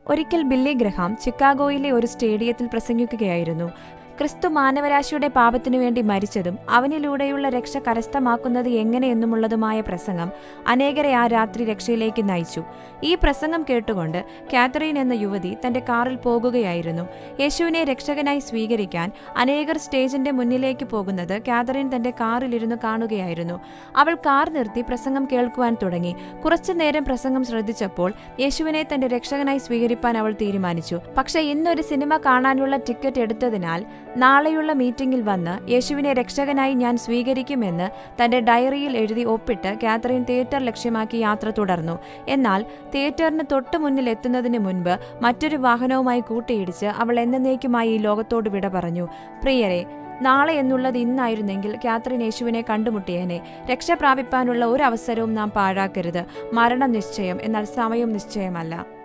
ഒരിക്കൽ Billy Graham ചിക്കാഗോയിലെ ഒരു സ്റ്റേഡിയത്തിൽ പ്രസംഗിക്കുകയായിരുന്നു. ക്രിസ്തു മാനവരാശിയുടെ പാപത്തിനു വേണ്ടി മരിച്ചതും അവനിലൂടെയുള്ള രക്ഷ കരസ്ഥമാക്കുന്നത് എങ്ങനെയെന്നുമുള്ളതുമായ പ്രസംഗം അനേകരെ ആ രാത്രി രക്ഷയിലേക്ക് നയിച്ചു. ഈ പ്രസംഗം കേട്ടുകൊണ്ട് കാതറീൻ എന്ന യുവതി തന്റെ കാറിൽ പോകുകയായിരുന്നു. യേശുവിനെ രക്ഷകനായി സ്വീകരിക്കാൻ അനേകർ സ്റ്റേജിന്റെ മുന്നിലേക്ക് പോകുന്നത് കാതറീൻ തന്റെ കാറിലിരുന്ന് കാണുകയായിരുന്നു. അവൾ കാർ നിർത്തി പ്രസംഗം കേൾക്കുവാൻ തുടങ്ങി. കുറച്ചുനേരം പ്രസംഗം ശ്രദ്ധിച്ചപ്പോൾ യേശുവിനെ തന്റെ രക്ഷകനായി സ്വീകരിപ്പാൻ അവൾ തീരുമാനിച്ചു. പക്ഷേ ഇന്നൊരു സിനിമ കാണാനുള്ള ടിക്കറ്റ് എടുത്തതിനാൽ നാളെയുള്ള മീറ്റിംഗിൽ വന്ന് യേശുവിനെ രക്ഷകനായി ഞാൻ സ്വീകരിക്കുമെന്ന് തന്റെ ഡയറിയിൽ എഴുതി ഒപ്പിട്ട് കാതറീൻ തിയേറ്റർ ലക്ഷ്യമാക്കി യാത്ര തുടർന്നു. എന്നാൽ തിയേറ്ററിന് തൊട്ടു മുന്നിൽ എത്തുന്നതിന് മുൻപ് മറ്റൊരു വാഹനവുമായി കൂട്ടിയിടിച്ച് അവൾ എന്നേക്കുമായി ഈ ലോകത്തോട് വിട പറഞ്ഞു. പ്രിയരെ, നാളെ എന്നുള്ളത് ഇന്നായിരുന്നെങ്കിൽ കാതറീൻ യേശുവിനെ കണ്ടുമുട്ടിയേനെ. രക്ഷ പ്രാപിപ്പാനുള്ള ഒരു അവസരവും നാം പാഴാക്കരുത്. മരണം നിശ്ചയം, എന്നാൽ സമയം നിശ്ചയമല്ല.